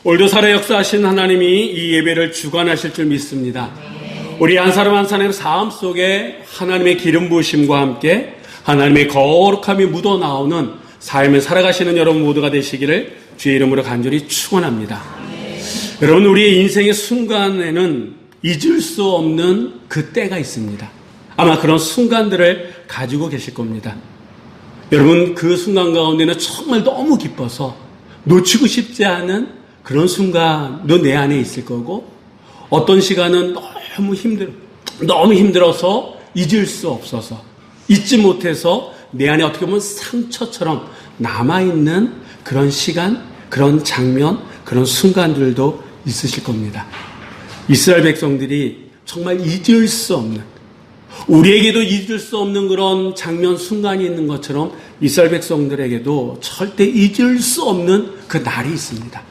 오늘도 살아 역사하신 하나님이 이 예배를 주관하실 줄 믿습니다. 우리 한 사람 한 사람의 삶 속에 하나님의 기름 부으심과 함께 하나님의 거룩함이 묻어나오는 삶을 살아가시는 여러분 모두가 되시기를 주의 이름으로 간절히 축원합니다. 여러분, 우리의 인생의 순간에는 잊을 수 없는 그 때가 있습니다. 아마 그런 순간들을 가지고 계실 겁니다. 여러분, 그 순간 가운데는 정말 너무 기뻐서 놓치고 싶지 않은 그런 순간도 내 안에 있을 거고, 어떤 시간은 너무 힘들어서 잊을 수 없어서, 잊지 못해서 내 안에 어떻게 보면 상처처럼 남아있는 그런 시간, 그런 장면, 그런 순간들도 있으실 겁니다. 이스라엘 백성들이 정말 잊을 수 없는, 우리에게도 잊을 수 없는 그런 장면, 순간이 있는 것처럼 이스라엘 백성들에게도 절대 잊을 수 없는 그 날이 있습니다.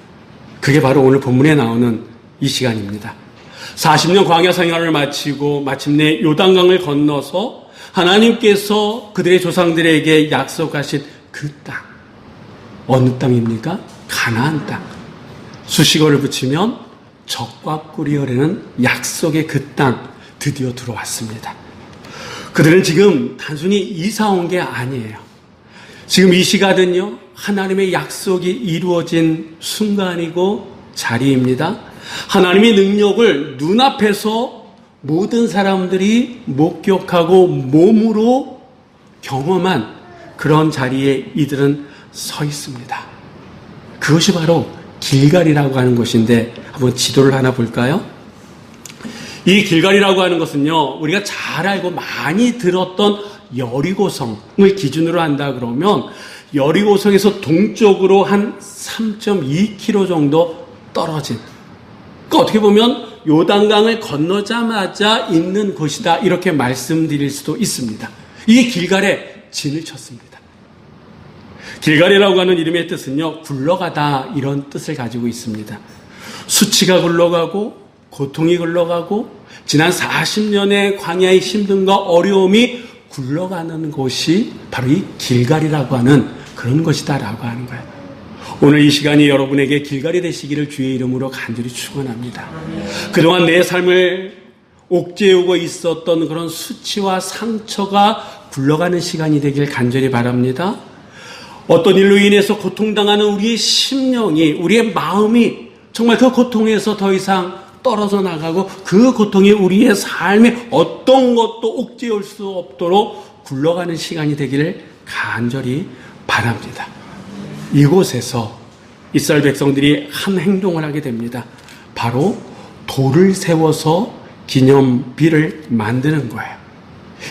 그게 바로 오늘 본문에 나오는 이 시간입니다. 40년 광야 생활을 마치고 마침내 요단강을 건너서 하나님께서 그들의 조상들에게 약속하신 그 땅. 어느 땅입니까? 가나안 땅. 수식어를 붙이면 적과 꿀이 흐르는 약속의 그 땅, 드디어 들어왔습니다. 그들은 지금 단순히 이사 온 게 아니에요. 지금 이 시간은요, 하나님의 약속이 이루어진 순간이고 자리입니다. 하나님의 능력을 눈앞에서 모든 사람들이 목격하고 몸으로 경험한 그런 자리에 이들은 서 있습니다. 그것이 바로 길갈이라고 하는 것인데, 한번 지도를 하나 볼까요? 이 길갈이라고 하는 것은요, 우리가 잘 알고 많이 들었던 여리고성을 기준으로 한다 그러면 여리고성에서 동쪽으로 한 3.2km 정도 떨어진, 그러니까 어떻게 보면 요단강을 건너자마자 있는 곳이다, 이렇게 말씀드릴 수도 있습니다. 이 길갈에 진을 쳤습니다. 길갈이라고 하는 이름의 뜻은요, 굴러가다, 이런 뜻을 가지고 있습니다. 수치가 굴러가고 고통이 굴러가고 지난 40년의 광야의 힘듦과 어려움이 굴러가는 곳이 바로 이 길갈이라고 하는 그런 것이다라고 하는 거예요. 오늘 이 시간이 여러분에게 길갈이 되시기를 주의 이름으로 간절히 축원합니다. 그동안 내 삶을 옥죄우고 있었던 그런 수치와 상처가 굴러가는 시간이 되길 간절히 바랍니다. 어떤 일로 인해서 고통당하는 우리의 심령이, 우리의 마음이 정말 그 고통에서 더 이상 떨어져 나가고 그 고통이 우리의 삶에 어떤 것도 옥죄올 수 없도록 굴러가는 시간이 되기를 간절히 바랍니다. 이곳에서 이스라엘 백성들이 한 행동을 하게 됩니다. 바로 돌을 세워서 기념비를 만드는 거예요.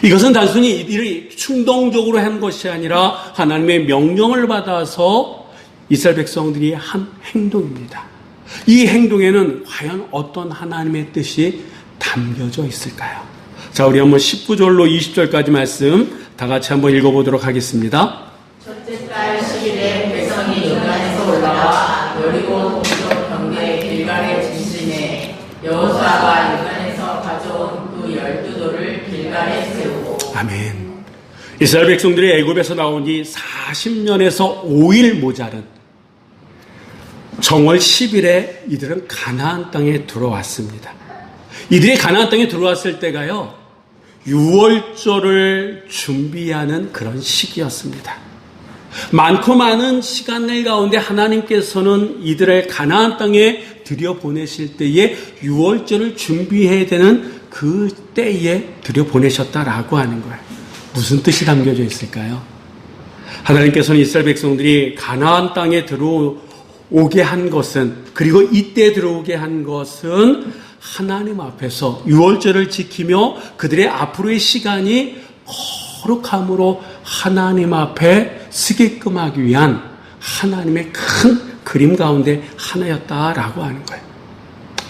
이것은 단순히 이들이 충동적으로 한 것이 아니라 하나님의 명령을 받아서 이스라엘 백성들이 한 행동입니다. 이 행동에는 과연 어떤 하나님의 뜻이 담겨져 있을까요? 자, 우리 한번 19절로 20절까지 말씀 다 같이 한번 읽어보도록 하겠습니다. 첫째 달 10일에 백성이 요단에서 올라와 여리고 동쪽 경계 길갈에 진진해 여호수아가 요단에서 가져온 그 12돌을 길갈에 세우고. 아멘. 이스라엘 백성들이 애굽에서 나온 지 40년에서 5일 모자른 정월 10일에 이들은 가나안 땅에 들어왔습니다. 이들이 가나안 땅에 들어왔을 때가요, 유월절을 준비하는 그런 시기였습니다. 많고 많은 시간들 가운데 하나님께서는 이들을 가나안 땅에 들여보내실 때에 유월절을 준비해야 되는 그 때에 들여보내셨다라고 하는 거예요. 무슨 뜻이 담겨져 있을까요? 하나님께서는 이스라엘 백성들이 가나안 땅에 들어오게 한 것은, 그리고 이때 들어오게 한 것은 하나님 앞에서 유월절을 지키며 그들의 앞으로의 시간이 거룩함으로 하나님 앞에 쓰게끔 하기 위한 하나님의 큰 그림 가운데 하나였다라고 하는 거예요.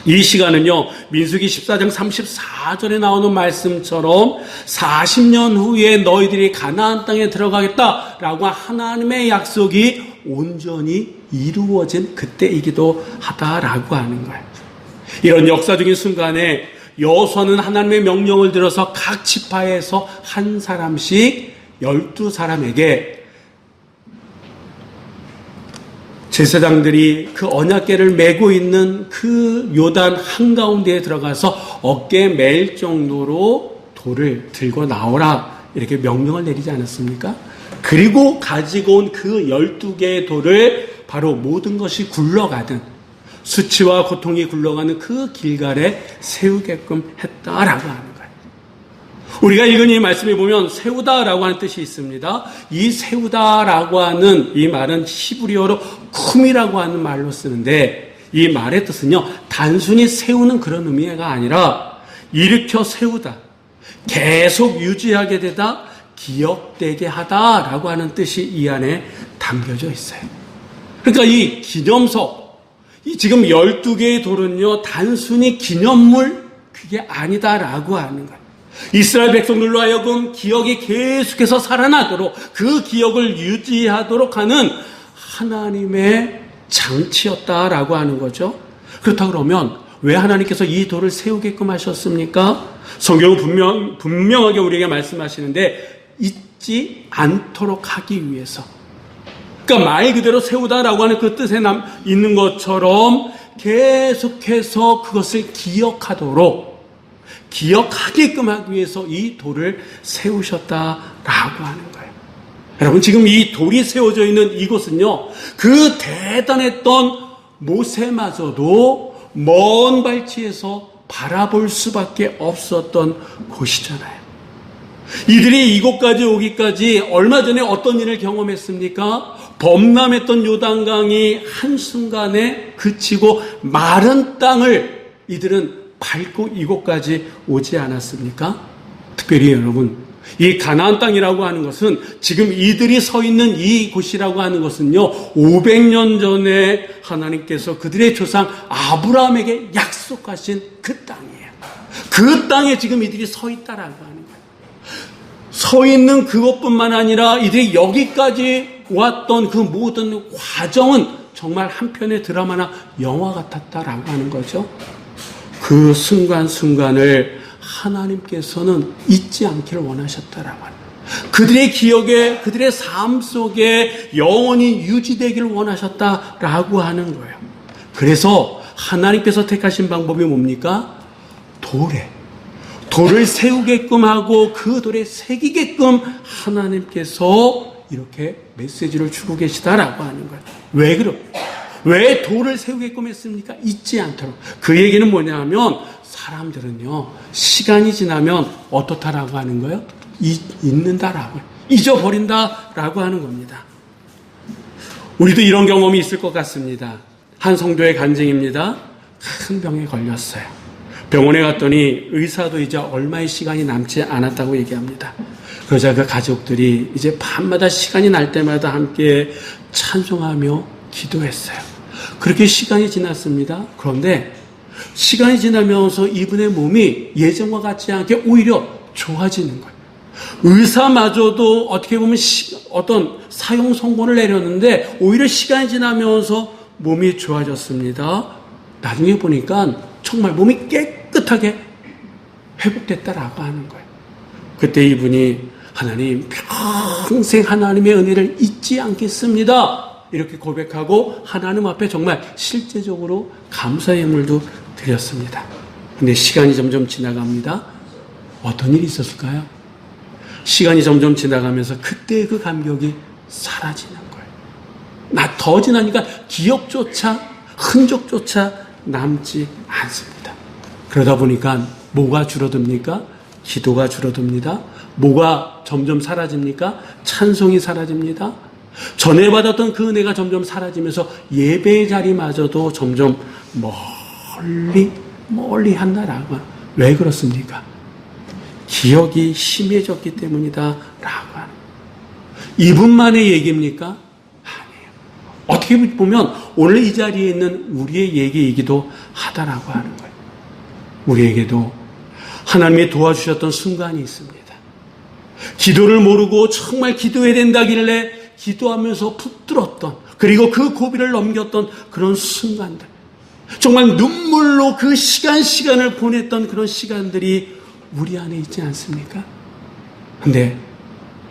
이 시간은요, 민수기 14장 34절에 나오는 말씀처럼 40년 후에 너희들이 가나안 땅에 들어가겠다라고 하나님의 약속이 온전히 이루어진 그때이기도 하다라고 하는 거예요. 이런 역사적인 순간에 여호수아는 하나님의 명령을 들어서 각 지파에서 한 사람씩 12사람에게 제사장들이 그 언약궤를 메고 있는 그 요단 한가운데에 들어가서 어깨에 맬 정도로 돌을 들고 나오라 이렇게 명령을 내리지 않았습니까? 그리고 가지고 온 그 12개의 돌을 바로 모든 것이 굴러가든 수치와 고통이 굴러가는 그 길갈에 세우게끔 했다라고 하는 거예요. 우리가 읽은 이 말씀에 보면 세우다라고 하는 뜻이 있습니다. 이 세우다라고 하는 이 말은 히브리어로 쿰이라고 하는 말로 쓰는데 이 말의 뜻은요, 단순히 세우는 그런 의미가 아니라 일으켜 세우다, 계속 유지하게 되다, 기억되게 하다라고 하는 뜻이 이 안에 담겨져 있어요. 그러니까 이 기념석, 이 지금 12개의 돌은요, 단순히 기념물, 그게 아니다라고 하는 거예요. 이스라엘 백성들로 하여금 기억이 계속해서 살아나도록 그 기억을 유지하도록 하는 하나님의 장치였다라고 하는 거죠. 그렇다 그러면 왜 하나님께서 이 돌을 세우게끔 하셨습니까? 성경은 분명하게 우리에게 말씀하시는데 잊지 않도록 하기 위해서. 그러니까 말 그대로 세우다라고 하는 그 뜻에 있는 것처럼 계속해서 그것을 기억하게끔 하기 위해서 이 돌을 세우셨다라고 하는 거예요. 여러분, 지금 이 돌이 세워져 있는 이곳은요, 그 대단했던 모세마저도 먼 발치에서 바라볼 수밖에 없었던 곳이잖아요. 이들이 이곳까지 오기까지 얼마 전에 어떤 일을 경험했습니까? 범람했던 요단강이 한순간에 그치고 마른 땅을 이들은 밟고 이곳까지 오지 않았습니까? 특별히 여러분, 이 가나안 땅이라고 하는 것은 지금 이들이 서 있는 이곳이라고 하는 것은요, 500년 전에 하나님께서 그들의 조상 아브라함에게 약속하신 그 땅이에요. 그 땅에 지금 이들이 서 있다라고 하는 거예요. 서 있는 그것뿐만 아니라 이들이 여기까지 왔던 그 모든 과정은 정말 한편의 드라마나 영화 같았다라고 하는 거죠. 그 순간순간을 하나님께서는 잊지 않기를 원하셨다라고 하는 거예요. 그들의 기억에, 그들의 삶 속에 영원히 유지되기를 원하셨다라고 하는 거예요. 그래서 하나님께서 택하신 방법이 뭡니까? 돌을 세우게끔 하고 그 돌에 새기게끔 하나님께서 이렇게 메시지를 주고 계시다라고 하는 거예요. 왜 돌을 세우게끔 했습니까? 잊지 않도록. 그 얘기는 뭐냐 하면 사람들은요, 시간이 지나면 어떻다라고 하는 거예요? 잊는다라고, 잊어버린다라고 하는 겁니다. 우리도 이런 경험이 있을 것 같습니다. 한 성도의 간증입니다. 큰 병에 걸렸어요. 병원에 갔더니 의사도 이제 얼마의 시간이 남지 않았다고 얘기합니다. 그러자 그 가족들이 이제 밤마다 시간이 날 때마다 함께 찬송하며 기도했어요. 그렇게 시간이 지났습니다. 그런데 시간이 지나면서 이분의 몸이 예전과 같지 않게 오히려 좋아지는 거예요. 의사마저도 어떻게 보면 어떤 사형 선고를 내렸는데 오히려 시간이 지나면서 몸이 좋아졌습니다. 나중에 보니까 정말 몸이 깨끗하게 회복됐다라고 하는 거예요. 그때 이분이 하나님, 평생 하나님의 은혜를 잊지 않겠습니다, 이렇게 고백하고 하나님 앞에 정말 실제적으로 감사의 예물도 드렸습니다. 근데 시간이 점점 지나갑니다. 어떤 일이 있었을까요? 시간이 점점 지나가면서 그때 그 감격이 사라지는 거예요. 더 지나니까 기억조차, 흔적조차 남지 않습니다. 그러다 보니까 뭐가 줄어듭니까? 기도가 줄어듭니다. 뭐가 점점 사라집니까? 찬송이 사라집니다. 전에 받았던 그 은혜가 점점 사라지면서 예배의 자리마저도 점점 멀리 한다라고. 왜 그렇습니까? 기억이 심해졌기 때문이다 라고 하는. 이분만의 얘기입니까? 아니에요. 어떻게 보면 오늘 이 자리에 있는 우리의 얘기이기도 하다라고 하는 거예요. 우리에게도 하나님이 도와주셨던 순간이 있습니다. 기도를 모르고 정말 기도해야 된다길래 기도하면서 붙들었던, 그리고 그 고비를 넘겼던 그런 순간들, 정말 눈물로 그 시간을 보냈던 그런 시간들이 우리 안에 있지 않습니까? 근데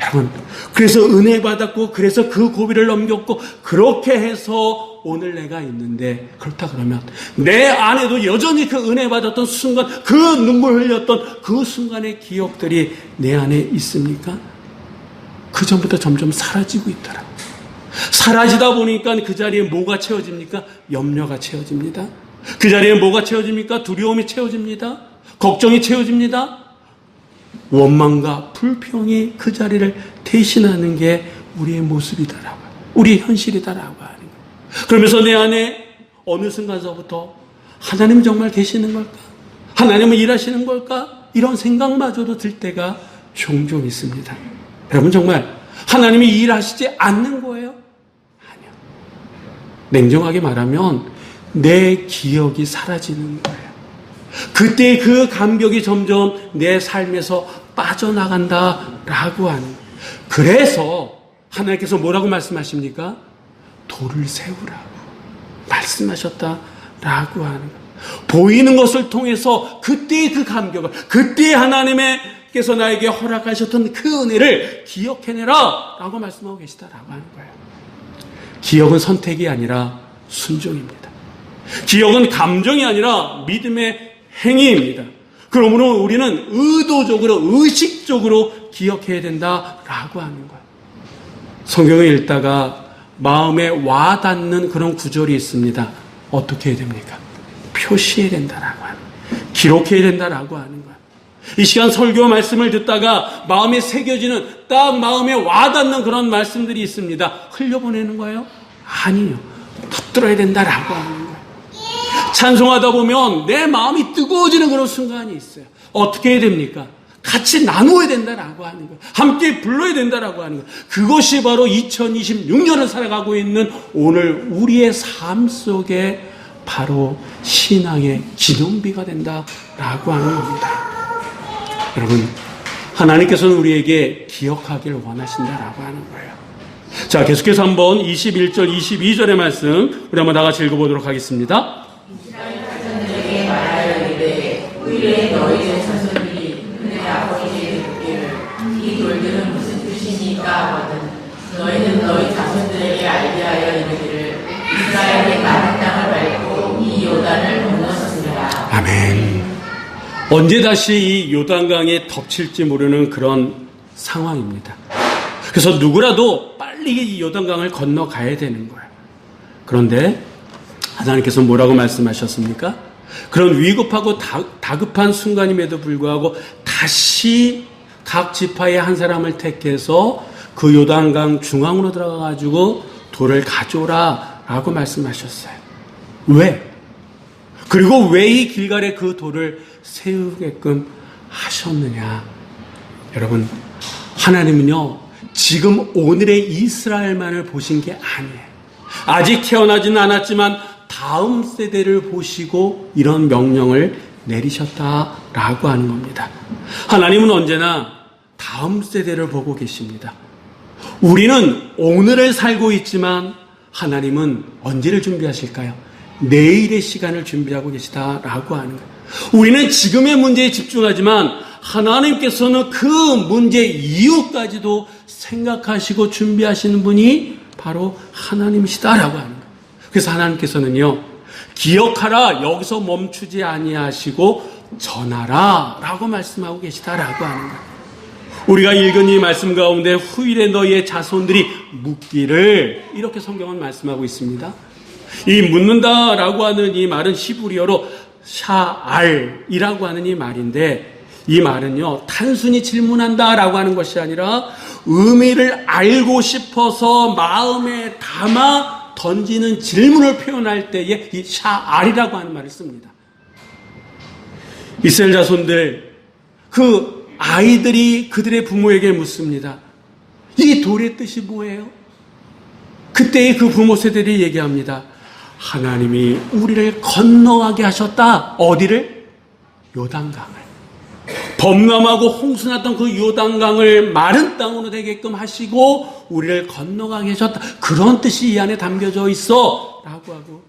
여러분, 그래서 은혜 받았고, 그래서 그 고비를 넘겼고, 그렇게 해서 오늘 내가 있는데, 그렇다 그러면 내 안에도 여전히 그 은혜 받았던 순간, 그 눈물 흘렸던 그 순간의 기억들이 내 안에 있습니까? 그 전부터 점점 사라지고 있더라. 사라지다 보니까 그 자리에 뭐가 채워집니까? 염려가 채워집니다. 그 자리에 뭐가 채워집니까? 두려움이 채워집니다. 걱정이 채워집니다. 원망과 불평이 그 자리를 대신하는 게 우리의 모습이다라고, 우리의 현실이다라고 하는 거예요. 그러면서 내 안에 어느 순간서부터 하나님 정말 계시는 걸까? 하나님은 일하시는 걸까? 이런 생각마저도 들 때가 종종 있습니다. 여러분, 정말 하나님이 일하시지 않는 거예요? 아니요. 냉정하게 말하면 내 기억이 사라지는 거예요. 그때 그 감격이 점점 내 삶에서 빠져나간다라고 하는 거예요. 그래서 하나님께서 뭐라고 말씀하십니까? 돌을 세우라고 말씀하셨다라고 하는 거예요. 보이는 것을 통해서 그때의 그 감격을, 그때 하나님께서 나에게 허락하셨던 그 은혜를 기억해내라 라고 말씀하고 계시다라고 하는 거예요. 기억은 선택이 아니라 순종입니다. 기억은 감정이 아니라 믿음의 행위입니다. 그러므로 우리는 의도적으로, 의식적으로 기억해야 된다라고 하는 거예요. 성경을 읽다가 마음에 와닿는 그런 구절이 있습니다. 어떻게 해야 됩니까? 표시해야 된다라고 하는 거예요. 기록해야 된다라고 하는 거예요. 이 시간 설교 말씀을 듣다가 마음에 새겨지는, 딱 마음에 와닿는 그런 말씀들이 있습니다. 흘려보내는 거예요? 아니요. 붙들어야 된다라고 하는 거예요. 찬송하다 보면 내 마음이 뜨거워지는 그런 순간이 있어요. 어떻게 해야 됩니까? 같이 나누어야 된다라고 하는 거예요. 함께 불러야 된다라고 하는 거예요. 그것이 바로 2026년을 살아가고 있는 오늘 우리의 삶 속에 바로 신앙의 기념비가 된다라고 하는 겁니다. 여러분, 하나님께서는 우리에게 기억하기를 원하신다라고 하는 거예요. 자, 계속해서 한번 21절, 22절의 말씀 우리 한번 다 같이 읽어보도록 하겠습니다. 이스라엘 자손들에게 말하여 이르되 후일에 너희의 자손들이 그네 아버지의 듣기를 이 돌들은 무슨 뜻이니까 하거든 너희는 너희 자손들에게 알게 하여 이르기를 이스라엘이 많은 땅을 밟고 이 요단을 건넜습니다. 아멘. 언제 다시 이 요단강에 덮칠지 모르는 그런 상황입니다. 그래서 누구라도 빨리 이 요단강을 건너가야 되는 거예요. 그런데 하나님께서 뭐라고 말씀하셨습니까? 그런 위급하고 다급한 순간임에도 불구하고 다시 각 지파의 한 사람을 택해서 그 요단강 중앙으로 들어가가지고 돌을 가져오라 라고 말씀하셨어요. 왜? 그리고 왜 이 길갈에 그 돌을 세우게끔 하셨느냐? 여러분, 하나님은요, 지금 오늘의 이스라엘만을 보신 게 아니에요. 아직 태어나지는 않았지만 다음 세대를 보시고 이런 명령을 내리셨다라고 하는 겁니다. 하나님은 언제나 다음 세대를 보고 계십니다. 우리는 오늘을 살고 있지만 하나님은 언제를 준비하실까요? 내일의 시간을 준비하고 계시다라고 하는 거예요. 우리는 지금의 문제에 집중하지만 하나님께서는 그 문제 이후까지도 생각하시고 준비하시는 분이 바로 하나님이시다라고 하는 거예요. 그래서 하나님께서는요, 기억하라, 여기서 멈추지 아니하시고 전하라 라고 말씀하고 계시다라고 하는 거예요. 우리가 읽은 이 말씀 가운데 후일에 너희의 자손들이 묻기를, 이렇게 성경은 말씀하고 있습니다. 이 묻는다라고 하는 이 말은 히브리어로 샤알이라고 하는 이 말인데, 이 말은요, 단순히 질문한다라고 하는 것이 아니라 의미를 알고 싶어서 마음에 담아 던지는 질문을 표현할 때에 이 샤알이라고 하는 말을 씁니다. 이스라엘 자손들, 그 아이들이 그들의 부모에게 묻습니다. 이 돌의 뜻이 뭐예요? 그때의 그 부모 세대들이 얘기합니다. 하나님이 우리를 건너가게 하셨다. 어디를? 요단강을. 범람하고 홍수났던 그 요단강을 마른 땅으로 되게끔 하시고 우리를 건너가게 하셨다. 그런 뜻이 이 안에 담겨져 있어 라고 하고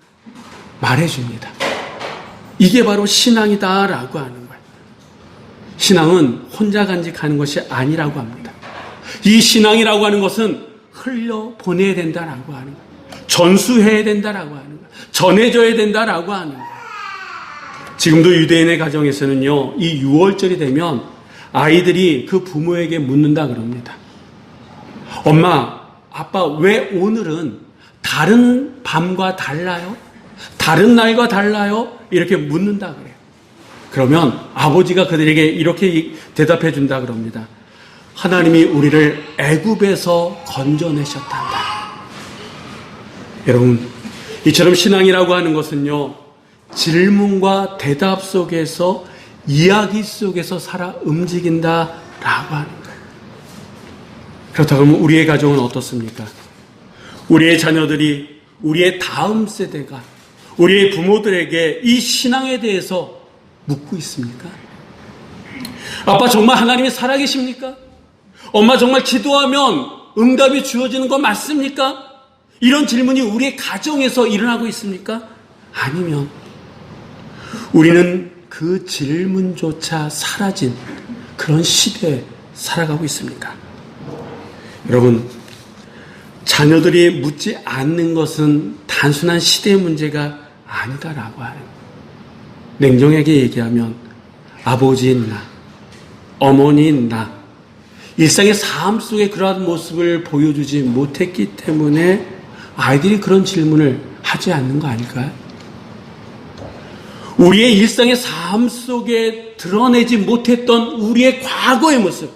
말해줍니다. 이게 바로 신앙이다 라고 하는 거예요. 신앙은 혼자 간직하는 것이 아니라고 합니다. 이 신앙이라고 하는 것은 흘려보내야 된다라고 하는 거예요. 전수해야 된다라고 하는 거예요. 전해줘야 된다라고 하는 거예요. 지금도 유대인의 가정에서는요, 이 6월절이 되면 아이들이 그 부모에게 묻는다 그럽니다. 엄마, 아빠, 왜 오늘은 다른 밤과 달라요? 다른 날과 달라요? 이렇게 묻는다 그래요. 그러면 아버지가 그들에게 이렇게 대답해 준다 그럽니다. 하나님이 우리를 애굽에서 건져내셨단다. 여러분, 이처럼 신앙이라고 하는 것은요, 질문과 대답 속에서, 이야기 속에서 살아 움직인다라고 하는 거예요. 그렇다고 하면 우리의 가정은 어떻습니까? 우리의 자녀들이, 우리의 다음 세대가, 우리의 부모들에게 이 신앙에 대해서 묻고 있습니까? 아빠, 정말 하나님이 살아계십니까? 엄마, 정말 기도하면 응답이 주어지는 거 맞습니까? 이런 질문이 우리의 가정에서 일어나고 있습니까? 아니면 우리는 그 질문조차 사라진 그런 시대에 살아가고 있습니까? 여러분, 자녀들이 묻지 않는 것은 단순한 시대의 문제가 아니다라고 하는, 냉정하게 얘기하면 아버지인 나, 어머니인 나, 일상의 삶 속에 그러한 모습을 보여주지 못했기 때문에 아이들이 그런 질문을 하지 않는 거 아닐까요? 우리의 일상의 삶 속에 드러내지 못했던 우리의 과거의 모습,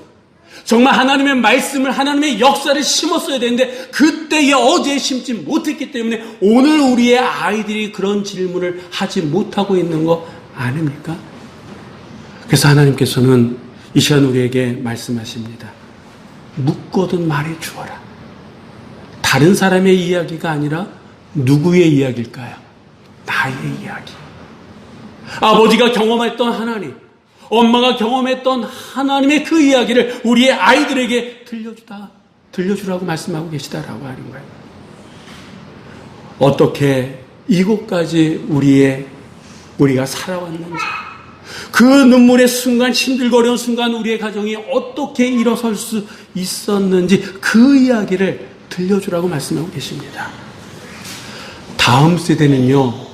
정말 하나님의 말씀을, 하나님의 역사를 심었어야 되는데 그때의 어제에 심지 못했기 때문에 오늘 우리의 아이들이 그런 질문을 하지 못하고 있는 거 아닙니까? 그래서 하나님께서는 이 시간 우리에게 말씀하십니다. 묻거든 말해 주어라. 다른 사람의 이야기가 아니라 누구의 이야기일까요? 나의 이야기. 아버지가 경험했던 하나님, 엄마가 경험했던 하나님의 그 이야기를 우리의 아이들에게 들려주라고 말씀하고 계시다라고 하는 거예요. 어떻게 이곳까지 우리가 살아왔는지, 그 눈물의 순간, 힘들고 어려운 순간 우리의 가정이 어떻게 일어설 수 있었는지 그 이야기를 들려주라고 말씀하고 계십니다. 다음 세대는요,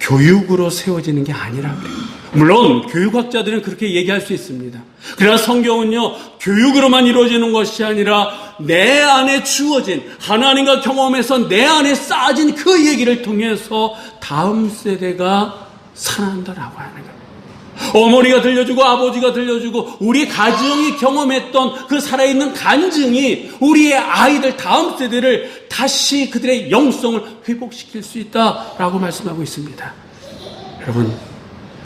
교육으로 세워지는 게 아니라 그래요. 물론 교육학자들은 그렇게 얘기할 수 있습니다. 그러나 성경은요, 교육으로만 이루어지는 것이 아니라 내 안에 주어진, 하나님과 경험해서 내 안에 쌓아진 그 얘기를 통해서 다음 세대가 살아난다라고 하는 거예요. 어머니가 들려주고 아버지가 들려주고 우리 가정이 경험했던 그 살아있는 간증이 우리의 아이들 다음 세대를 다시 그들의 영성을 회복시킬 수 있다라고 말씀하고 있습니다. 여러분,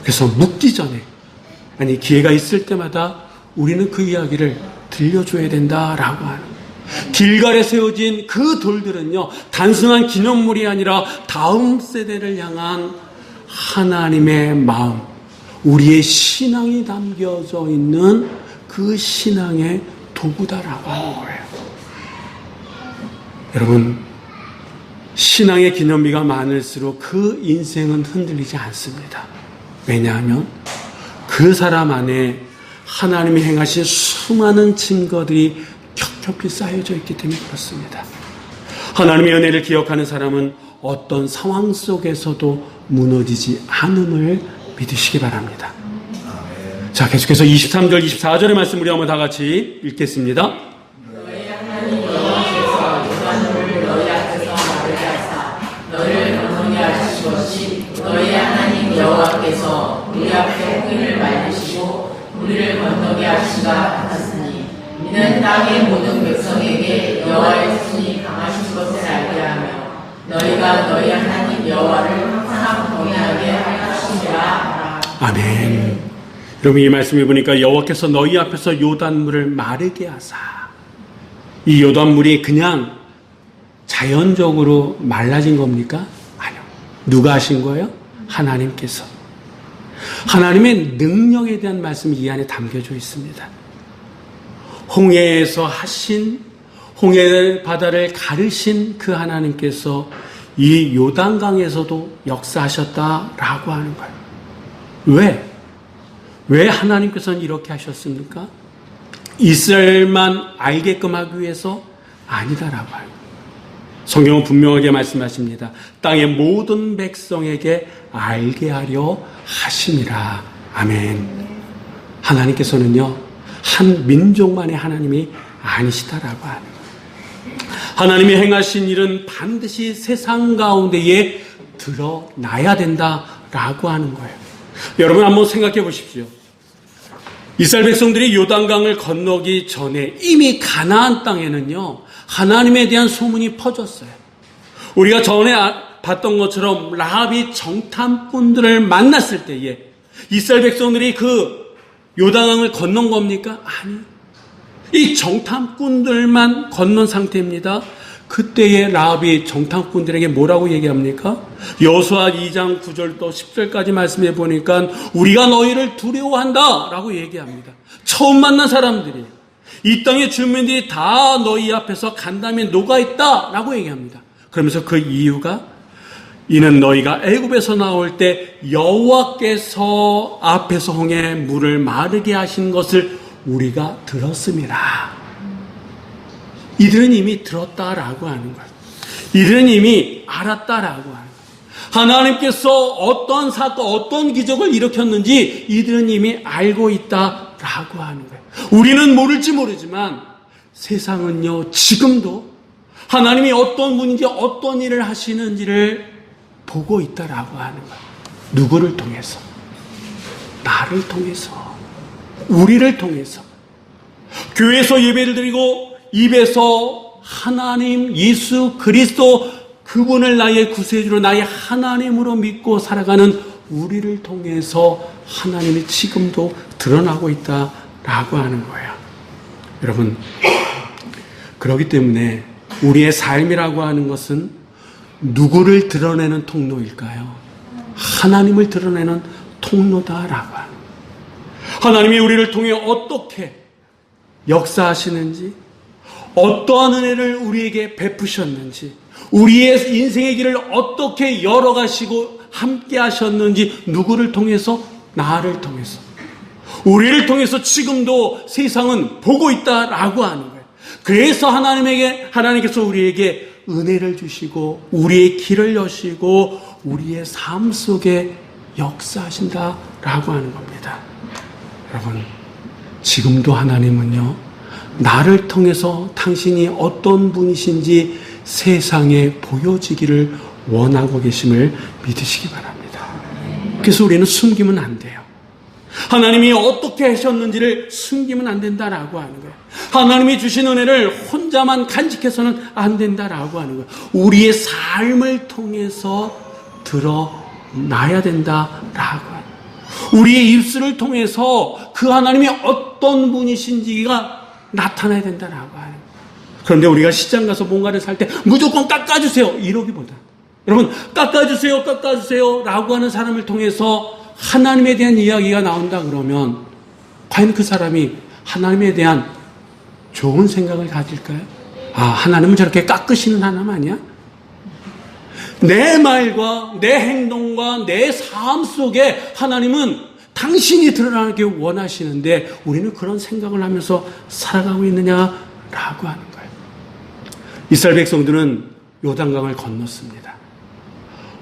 그래서 묻기 전에, 아니 기회가 있을 때마다 우리는 그 이야기를 들려줘야 된다라고 하는 거예요. 길갈에 세워진 그 돌들은요, 단순한 기념물이 아니라 다음 세대를 향한 하나님의 마음, 우리의 신앙이 담겨져 있는 그 신앙의 도구다라고 하는 거예요. 여러분, 신앙의 기념비가 많을수록 그 인생은 흔들리지 않습니다. 왜냐하면 그 사람 안에 하나님이 행하신 수많은 증거들이 겹겹이 쌓여져 있기 때문에 그렇습니다. 하나님의 은혜를 기억하는 사람은 어떤 상황 속에서도 무너지지 않음을 믿으시기 바랍니다. 자, 계속해서 23절, 24절의 말씀 우리 한번 다 같이 읽겠습니다. 너희 하나님 여호와께서 요단물을 너희 앞에서 마르게 하사 너희를 건너게 하신 것이 너희 하나님 여호와께서 우리 앞에 홍해를 말리시고 우리를 건너게 하시가 같았으니 이는 땅의 모든 백성에게 여호와의 손이 강하신 것을 알게 하며 너희가 너희 하나님 여호와를 항상 경외하게 하시니라. 아멘. 여러분, 이 말씀을 보니까 여호와께서 너희 앞에서 요단물을 마르게 하사, 이 요단물이 그냥 자연적으로 말라진 겁니까? 아니요. 누가 하신 거예요? 하나님께서. 하나님의 능력에 대한 말씀이 이 안에 담겨져 있습니다. 홍해에서 하신, 홍해 바다를 가르신 그 하나님께서 이 요단강에서도 역사하셨다라고 하는 거예요. 왜 하나님께서는 이렇게 하셨습니까? 이스라엘만 알게끔 하기 위해서 아니다라고 하는 거예요. 성경은 분명하게 말씀하십니다. 땅의 모든 백성에게 알게 하려 하심이라. 아멘. 하나님께서는요, 한 민족만의 하나님이 아니시다라고 하는 거예요. 하나님이 행하신 일은 반드시 세상 가운데에 드러나야 된다라고 하는 거예요. 여러분 한번 생각해 보십시오. 이스라엘 백성들이 요단강을 건너기 전에 이미 가나안 땅에는요, 하나님에 대한 소문이 퍼졌어요. 우리가 전에 봤던 것처럼 라합이 정탐꾼들을 만났을 때에 이스라엘 백성들이 그 요단강을 건넌 겁니까? 아니. 이 정탐꾼들만 건넌 상태입니다. 그때에 라합이 정탐꾼들에게 뭐라고 얘기합니까? 여호수아 2장 9절부터 10절까지 말씀해 보니까 우리가 너희를 두려워한다 라고 얘기합니다. 처음 만난 사람들이에요. 이 땅의 주민들이 다 너희 앞에서 간담에 녹아있다 라고 얘기합니다. 그러면서 그 이유가 이는 너희가 애굽에서 나올 때 여호와께서 앞에서 홍해 물을 마르게 하신 것을 우리가 들었습니다. 이들은 이미 들었다라고 하는 거예요. 이들은 이미 알았다라고 하는 거예요. 하나님께서 어떤 사건, 어떤 기적을 일으켰는지 이들은 이미 알고 있다라고 하는 거예요. 우리는 모를지 모르지만 세상은요, 지금도 하나님이 어떤 분인지 어떤 일을 하시는지를 보고 있다라고 하는 거예요. 누구를 통해서? 나를 통해서. 우리를 통해서. 교회에서 예배를 드리고 입에서 하나님 예수 그리스도 그분을 나의 구세주로 나의 하나님으로 믿고 살아가는 우리를 통해서 하나님이 지금도 드러나고 있다라고 하는 거예요. 여러분, 그렇기 때문에 우리의 삶이라고 하는 것은 누구를 드러내는 통로일까요? 하나님을 드러내는 통로다라고 하는 거예요. 하나님이 우리를 통해 어떻게 역사하시는지, 어떠한 은혜를 우리에게 베푸셨는지, 우리의 인생의 길을 어떻게 열어가시고 함께 하셨는지, 누구를 통해서? 나를 통해서. 우리를 통해서 지금도 세상은 보고 있다라고 하는 거예요. 그래서 하나님께서 우리에게 은혜를 주시고, 우리의 길을 여시고, 우리의 삶 속에 역사하신다라고 하는 겁니다. 여러분, 지금도 하나님은요, 나를 통해서 당신이 어떤 분이신지 세상에 보여지기를 원하고 계심을 믿으시기 바랍니다. 그래서 우리는 숨기면 안 돼요. 하나님이 어떻게 하셨는지를 숨기면 안 된다라고 하는 거예요. 하나님이 주신 은혜를 혼자만 간직해서는 안 된다라고 하는 거예요. 우리의 삶을 통해서 드러나야 된다라고 하는 거예요. 우리의 입술을 통해서 그 하나님이 어떤 분이신지가 나타나야 된다라고 하는 거예요. 그런데 우리가 시장 가서 뭔가를 살 때 무조건 깎아주세요 이러기보다, 여러분, 깎아주세요 라고 하는 사람을 통해서 하나님에 대한 이야기가 나온다 그러면 과연 그 사람이 하나님에 대한 좋은 생각을 가질까요? 아, 하나님은 저렇게 깎으시는 하나님 아니야? 내 말과 내 행동과 내 삶 속에 하나님은 당신이 드러나게 원하시는데 우리는 그런 생각을 하면서 살아가고 있느냐라고 하는 거예요. 이스라엘 백성들은 요단강을 건넜습니다.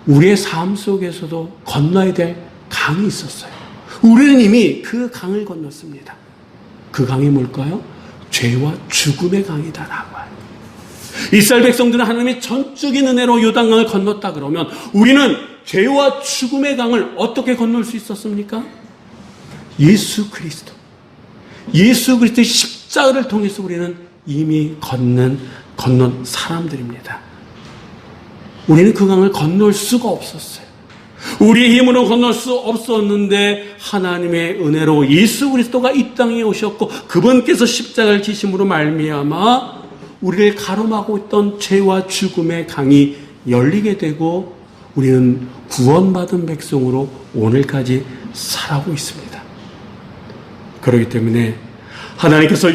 우리의 삶 속에서도 건너야 될 강이 있었어요. 우리는 이미 그 강을 건넜습니다. 그 강이 뭘까요? 죄와 죽음의 강이다라고 하는 거예요. 이스라엘 백성들은 하나님의 전적인 은혜로 요단강을 건넜다 그러면 우리는 죄와 죽음의 강을 어떻게 건널 수 있었습니까? 예수 그리스도의 십자가를 통해서 우리는 이미 건넌 사람들입니다. 우리는 그 강을 건널 수가 없었어요. 우리의 힘으로 건널 수 없었는데 하나님의 은혜로 예수 그리스도가 이 땅에 오셨고 그분께서 십자가를 지심으로 말미암아 우리를 가로막고 있던 죄와 죽음의 강이 열리게 되고 우리는 구원받은 백성으로 오늘까지 살아오고 있습니다. 그렇기 때문에 하나님께서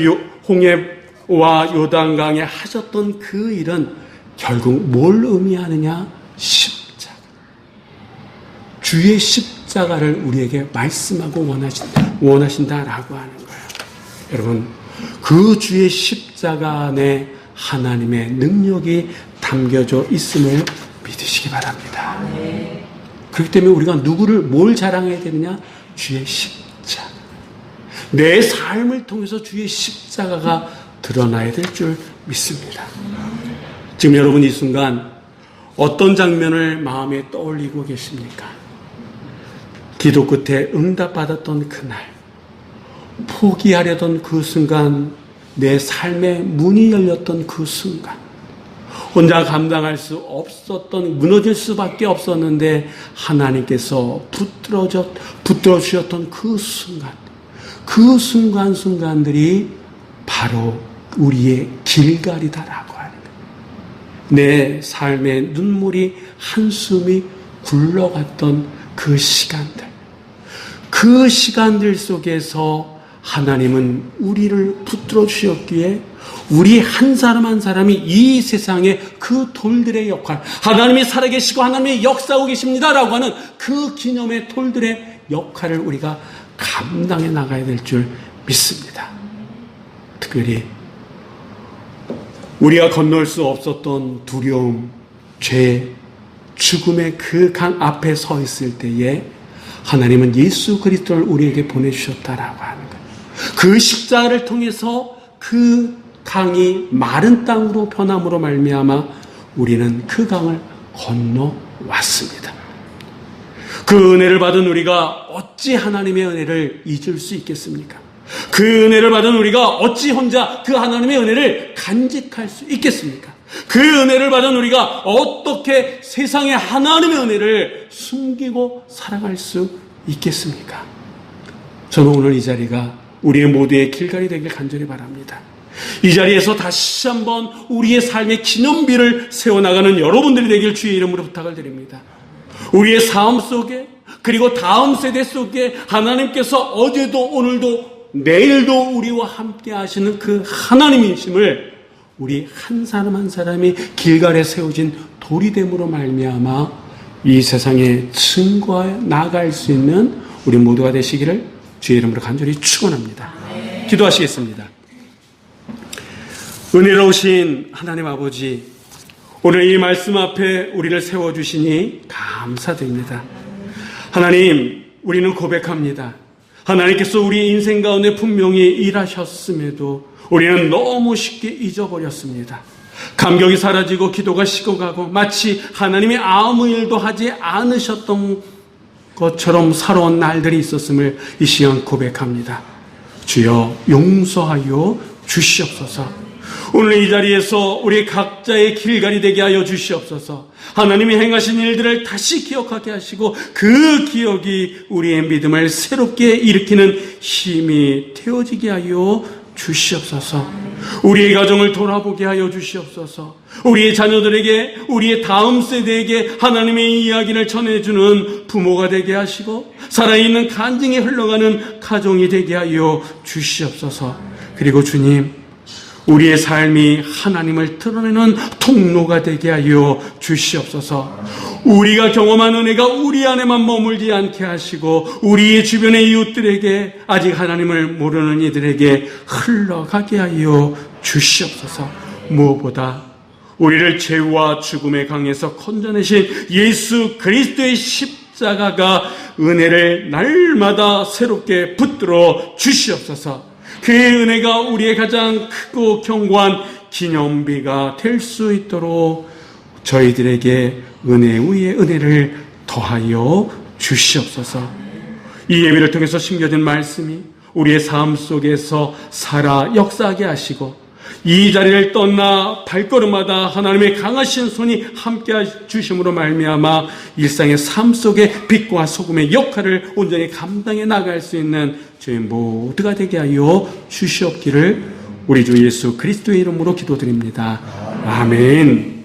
홍해와 요단강에 하셨던 그 일은 결국 뭘 의미하느냐? 십자가. 주의 십자가를 우리에게 말씀하고 원하신다라고 하는 거예요. 여러분, 그 주의 십자가 안에 하나님의 능력이 담겨져 있음을 믿으시기 바랍니다. 그렇기 때문에 우리가 뭘 자랑해야 되느냐? 주의 십자가. 내 삶을 통해서 주의 십자가가 드러나야 될 줄 믿습니다. 지금 여러분 이 순간 어떤 장면을 마음에 떠올리고 계십니까? 기도 끝에 응답받았던 그날, 포기하려던 그 순간, 내 삶의 문이 열렸던 그 순간, 혼자 감당할 수 없었던, 무너질 수밖에 없었는데 하나님께서 붙들어 주셨던 그 순간, 그 순간순간들이 바로 우리의 길갈이다라고 하는 거예요. 내 삶의 눈물이, 한숨이 굴러갔던 그 시간들 속에서 하나님은 우리를 붙들어 주셨기에 우리 한 사람 한 사람이 이 세상의 그 돌들의 역할, 하나님이 살아계시고 하나님이 역사하고 계십니다라고 하는 그 기념의 돌들의 역할을 우리가 감당해 나가야 될 줄 믿습니다. 특별히 우리가 건널 수 없었던 두려움, 죄, 죽음의 그 강 앞에 서 있을 때에 하나님은 예수 그리스도를 우리에게 보내주셨다라고 하는 거예요. 그 십자가를 통해서 그 강이 마른 땅으로 변함으로 말미암아 우리는 그 강을 건너왔습니다. 그 은혜를 받은 우리가 어찌 하나님의 은혜를 잊을 수 있겠습니까? 그 은혜를 받은 우리가 어찌 혼자 그 하나님의 은혜를 간직할 수 있겠습니까? 그 은혜를 받은 우리가 어떻게 세상의 하나님의 은혜를 숨기고 살아갈 수 있겠습니까? 저는 오늘 이 자리가 우리의 모두의 길갈이 되길 간절히 바랍니다. 이 자리에서 다시 한번 우리의 삶의 기념비를 세워나가는 여러분들이 되길 주의 이름으로 부탁을 드립니다. 우리의 삶 속에, 그리고 다음 세대 속에 하나님께서 어제도 오늘도 내일도 우리와 함께 하시는 그 하나님이심을 우리 한 사람 한 사람이 길갈에 세워진 돌이 됨으로 말미암아 이 세상에 증거해 나갈 수 있는 우리 모두가 되시기를 주의 이름으로 간절히 축원합니다. 기도하시겠습니다. 은혜로우신 하나님 아버지, 오늘 이 말씀 앞에 우리를 세워주시니 감사드립니다. 하나님, 우리는 고백합니다. 하나님께서 우리 인생 가운데 분명히 일하셨음에도 우리는 너무 쉽게 잊어버렸습니다. 감격이 사라지고 기도가 식어가고 마치 하나님이 아무 일도 하지 않으셨던 것처럼 살아온 날들이 있었음을 이 시간 고백합니다. 주여 용서하여 주시옵소서. 오늘 이 자리에서 우리 각자의 길갈이 되게 하여 주시옵소서. 하나님이 행하신 일들을 다시 기억하게 하시고 그 기억이 우리의 믿음을 새롭게 일으키는 힘이 되어지게 하여 주시옵소서. 우리의 가정을 돌아보게 하여 주시옵소서. 우리의 자녀들에게, 우리의 다음 세대에게 하나님의 이야기를 전해주는 부모가 되게 하시고 살아있는 간증이 흘러가는 가정이 되게 하여 주시옵소서. 그리고 주님, 우리의 삶이 하나님을 드러내는 통로가 되게 하여 주시옵소서. 우리가 경험한 은혜가 우리 안에만 머물지 않게 하시고 우리의 주변의 이웃들에게, 아직 하나님을 모르는 이들에게 흘러가게 하여 주시옵소서. 무엇보다 우리를 죄와 죽음의 강에서 건져내신 예수 그리스도의 십자가가 은혜를 날마다 새롭게 붙들어 주시옵소서. 그 은혜가 우리의 가장 크고 견고한 기념비가 될 수 있도록 저희들에게 은혜 위에 은혜를 더하여 주시옵소서. 이 예배를 통해서 심겨진 말씀이 우리의 삶 속에서 살아 역사하게 하시고 이 자리를 떠나 발걸음마다 하나님의 강하신 손이 함께 주심으로 말미암아 일상의 삶 속에 빛과 소금의 역할을 온전히 감당해 나갈 수 있는 저희 모두가 되게 하여 주시옵기를 우리 주 예수 그리스도의 이름으로 기도드립니다. 아멘.